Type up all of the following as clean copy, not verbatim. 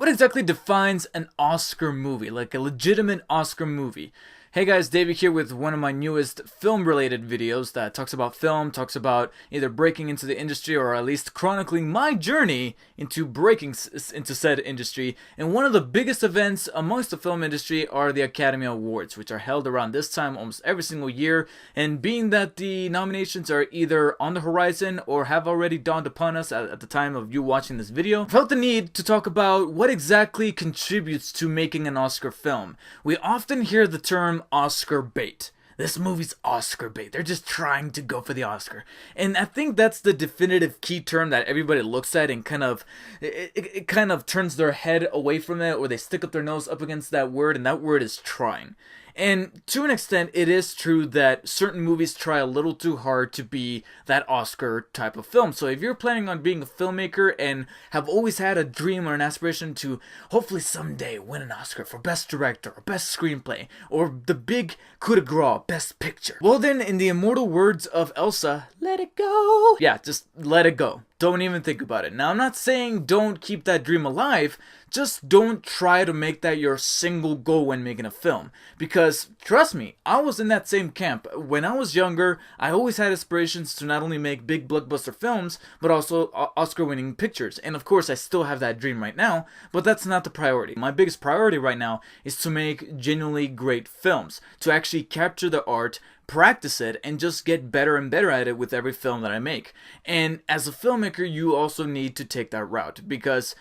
What exactly defines an Oscar movie, like a legitimate Oscar movie? Hey guys, David here with one of my newest film-related videos that talks about film, talks about either breaking into the industry or at least chronicling my journey into breaking into said industry. And one of the biggest events amongst the film industry are the Academy Awards, which are held around this time almost every single year. And being that the nominations are either on the horizon or have already dawned upon us at the time of you watching this video, I felt the need to talk about what exactly contributes to making an Oscar film. We often hear the term Oscar bait. This movie's Oscar bait. They're just trying to go for the Oscar. And I think that's the definitive key term that everybody looks at and kind of it kind of turns their head away from it, or they stick up their nose up against that word, and that word is trying. And to an extent, it is true that certain movies try a little too hard to be that Oscar type of film. So if you're planning on being a filmmaker and have always had a dream or an aspiration to hopefully someday win an Oscar for Best Director or Best Screenplay or the big coup de grace, Best Picture, well then, in the immortal words of Elsa, let it go. Yeah, just let it go. Don't even think about it. Now, I'm not saying don't keep that dream alive, just don't try to make that your single goal when making a film. Because, trust me, I was in that same camp. When I was younger, I always had aspirations to not only make big blockbuster films, but also Oscar-winning pictures. And of course, I still have that dream right now, but that's not the priority. My biggest priority right now is to make genuinely great films, to actually capture the art, practice it, and just get better and better at it with every film that I make. And as a filmmaker, you also need to take that route, because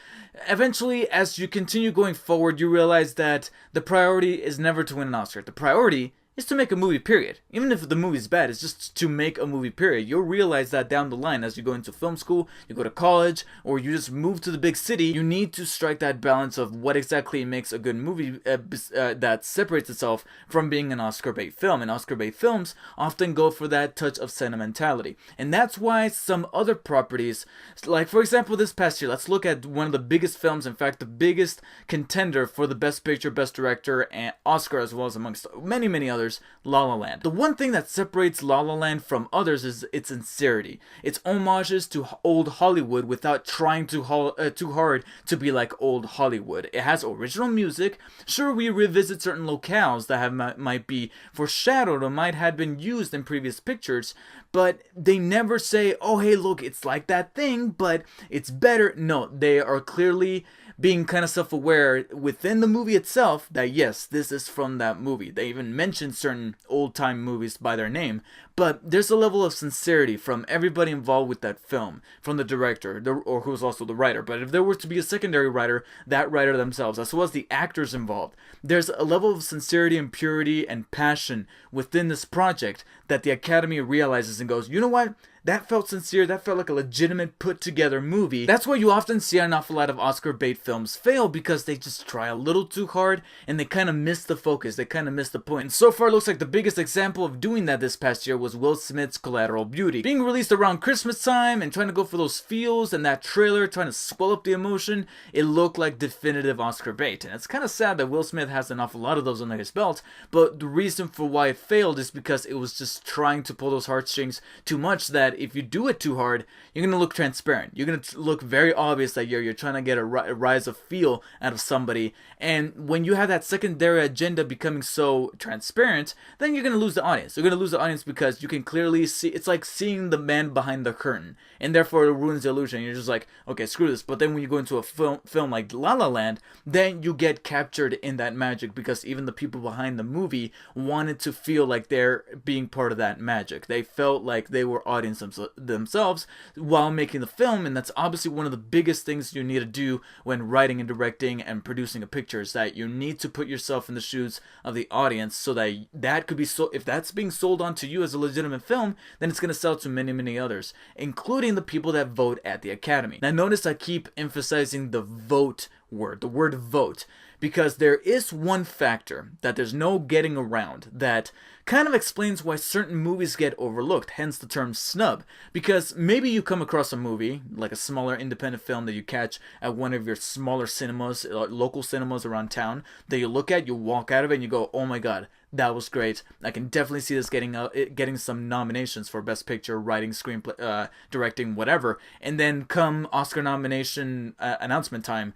eventually, as you continue going forward, you realize that the priority is never to win an Oscar. The priority is to make a movie, period. Even if the movie's bad, it's just to make a movie, period. You'll realize that down the line as you go into film school, you go to college, or you just move to the big city. You need to strike that balance of what exactly makes a good movie that separates itself from being an Oscar bait film. And Oscar bait films often go for that touch of sentimentality. And that's why some other properties, like for example this past year, let's look at one of the biggest films, in fact the biggest contender for the Best Picture, Best Director, and Oscar, as well as amongst many, many others, La La Land. The one thing that separates La La Land from others is its sincerity. It's homages to old Hollywood without trying too hard to be like old Hollywood. It has original music. Sure, we revisit certain locales that might be foreshadowed or might have been used in previous pictures, but they never say, oh hey look, it's like that thing, but it's better. No, they are clearly being kind of self-aware within the movie itself that yes, this is from that movie. They even mention certain old-time movies by their name, but there's a level of sincerity from everybody involved with that film, from the director, or who's also the writer. But if there were to be a secondary writer, that writer themselves, as well as the actors involved, there's a level of sincerity and purity and passion within this project that the Academy realizes and goes, you know what? That felt sincere, that felt like a legitimate put-together movie. That's why you often see an awful lot of Oscar bait films fail, because they just try a little too hard and they kind of miss the focus, they kind of miss the point. And so far, it looks like the biggest example of doing that this past year was Will Smith's Collateral Beauty. Being released around Christmas time and trying to go for those feels, and that trailer trying to swell up the emotion, it looked like definitive Oscar bait. And it's kind of sad that Will Smith has an awful lot of those under his belt, but the reason for why it failed is because it was just trying to pull those heartstrings too much, that if you do it too hard, you're going to look transparent. You're going to look very obvious that you're trying to get a rise of feel out of somebody. And when you have that secondary agenda becoming so transparent, then you're going to lose the audience. You're going to lose the audience because you can clearly see, it's like seeing the man behind the curtain. And therefore it ruins the illusion. You're just like, okay, screw this. But then when you go into a film like La La Land, then you get captured in that magic, because even the people behind the movie wanted to feel like they're being part of that magic. They felt like they were audience themselves while making the film. And that's obviously one of the biggest things you need to do when writing and directing and producing a picture, is that you need to put yourself in the shoes of the audience, so that that could be so, if that's being sold on to you as a legitimate film, then it's going to sell to many, many others, including the people that vote at the Academy. Now notice I keep emphasizing the vote word, the word vote, because there is one factor that there's no getting around that kind of explains why certain movies get overlooked, hence the term snub. Because maybe you come across a movie, like a smaller independent film that you catch at one of your smaller cinemas, local cinemas around town, that you look at, you walk out of it and you go, oh my god, that was great. I can definitely see this getting some nominations for Best Picture, writing, screenplay, directing, whatever. And then come Oscar nomination announcement time,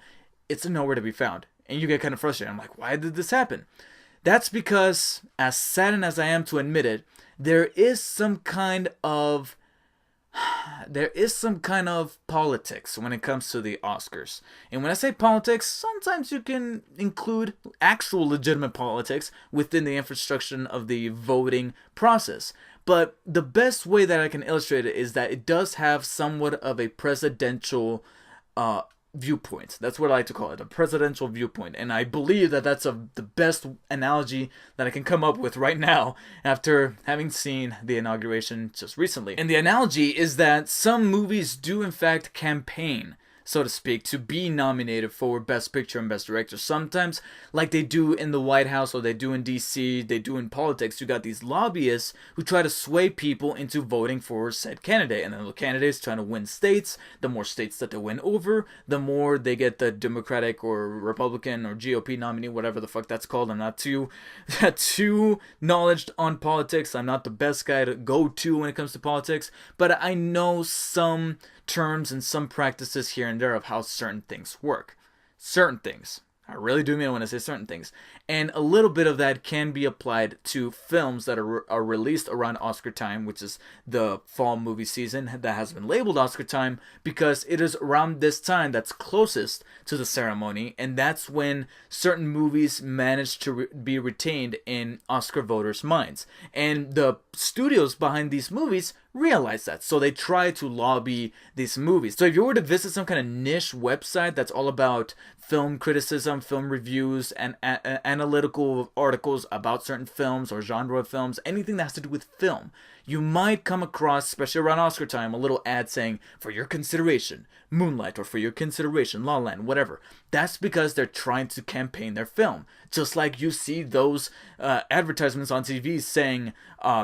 it's nowhere to be found. And you get kind of frustrated. I'm like, why did this happen? That's because, as saddened as I am to admit it, there is some kind of politics when it comes to the Oscars. And when I say politics, sometimes you can include actual legitimate politics within the infrastructure of the voting process. But the best way that I can illustrate it is that it does have somewhat of a presidential viewpoint. That's what I like to call it, a presidential viewpoint. And I believe that that's the best analogy that I can come up with right now after having seen the inauguration just recently. And the analogy is that some movies do in fact campaign, so to speak, to be nominated for Best Picture and Best Director. Sometimes, like they do in the White House or they do in DC, they do in politics, you got these lobbyists who try to sway people into voting for said candidate. And then the candidate's trying to win states. The more states that they win over, the more they get the Democratic or Republican or GOP nominee, whatever the fuck that's called. I'm not too knowledgeable on politics. I'm not the best guy to go to when it comes to politics, but I know some terms and some practices here and there of how certain things work. Certain things. I really do mean it when I say certain things. And a little bit of that can be applied to films that are released around Oscar time, which is the fall movie season that has been labeled Oscar time because it is around this time that's closest to the ceremony, and that's when certain movies manage to be retained in Oscar voters' minds. And the studios behind these movies realize that, so they try to lobby these movies. So if you were to visit some kind of niche website that's all about film criticism, film reviews, and analytical articles about certain films or genre of films, anything that has to do with film, you might come across, especially around Oscar time, a little ad saying, for your consideration, Moonlight, or for your consideration, La La Land, whatever. That's because they're trying to campaign their film. Just like you see those advertisements on TV saying,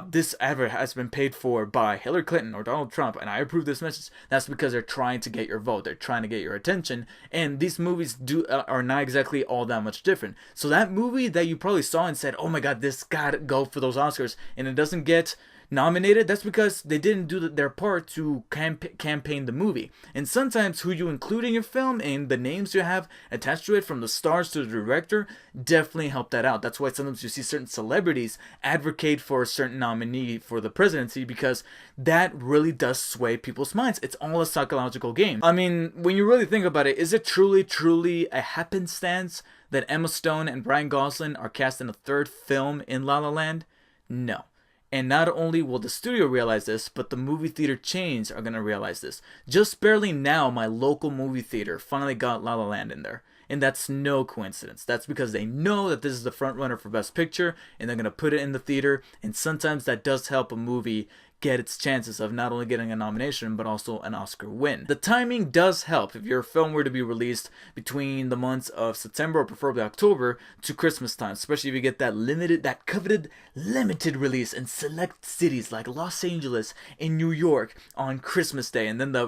this advert has been paid for by Hillary Clinton or Donald Trump, and I approve this message. That's because they're trying to get your vote. They're trying to get your attention. And these movies are not exactly all that much different. So that movie that you probably saw and said, oh my god, this gotta go for those Oscars, and it doesn't get nominated, that's because they didn't do their part to campaign the movie. And sometimes who you include in your film and the names you have attached to it, from the stars to the director, definitely help that out. That's why sometimes you see certain celebrities advocate for a certain nominee for the presidency, because that really does sway people's minds. It's all a psychological game. I mean, when you really think about it, is it truly a happenstance that Emma Stone and Ryan Gosling are cast in a third film in La La Land? No. And not only will the studio realize this, but the movie theater chains are going to realize this. Just barely now, my local movie theater finally got La La Land in there. And that's no coincidence. That's because they know that this is the front runner for Best Picture, and they're going to put it in the theater. And sometimes that does help a movie get its chances of not only getting a nomination, but also an Oscar win. The timing does help. If your film were to be released between the months of September or preferably October to Christmas time, especially if you get that coveted limited release in select cities like Los Angeles and New York on Christmas Day, and then the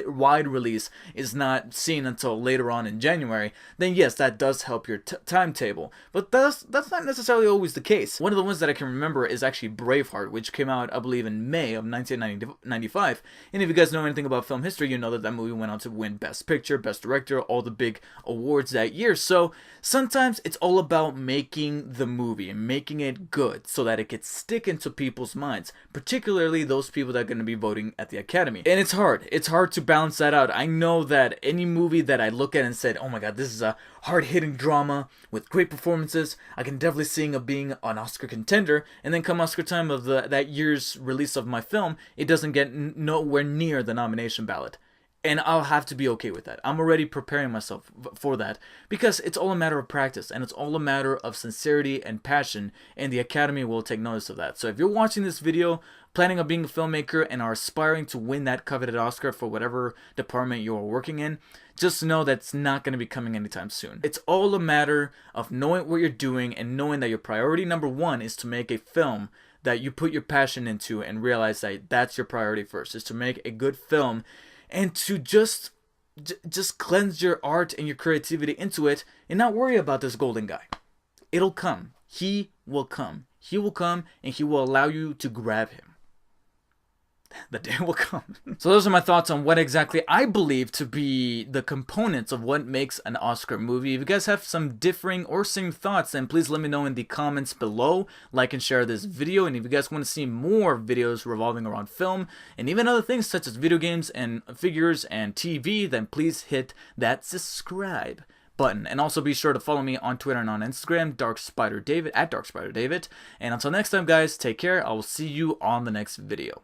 wide release is not seen until later on in January, then yes, that does help your timetable. But that's not necessarily always the case. One of the ones that I can remember is actually Braveheart, which came out, I believe, in May of 1995. And if you guys know anything about film history, you know that that movie went on to win Best Picture, Best Director, all the big awards that year. So sometimes it's all about making the movie and making it good so that it could stick into people's minds, particularly those people that are going to be voting at the Academy. And it's hard. It's hard to balance that out. I know that any movie that I look at and said, oh my god, this is a hard-hitting drama with great performances, I can definitely see it being an Oscar contender, and then come Oscar time of that year's release of my film, it doesn't get nowhere near the nomination ballot. And I'll have to be okay with that. I'm already preparing myself for that, because it's all a matter of practice, and it's all a matter of sincerity and passion, and the Academy will take notice of that. So if you're watching this video, planning on being a filmmaker, and are aspiring to win that coveted Oscar for whatever department you're working in, just know that's not going to be coming anytime soon. It's all a matter of knowing what you're doing, and knowing that your priority number one is to make a film that you put your passion into, and realize that that's your priority first, is to make a good film, and to just cleanse your art and your creativity into it, and not worry about this golden guy. It'll come. He will come. He will come, and he will allow you to grab him. The day will come. So those are my thoughts on what exactly I believe to be the components of what makes an Oscar movie. If you guys have some differing or same thoughts, then please let me know in the comments below. Like and share this video. And if you guys want to see more videos revolving around film and even other things such as video games and figures and TV, then please hit that subscribe button. And also be sure to follow me on Twitter and on Instagram, DarkSpiderDavid, at DarkSpiderDavid. And until next time, guys, take care. I will see you on the next video.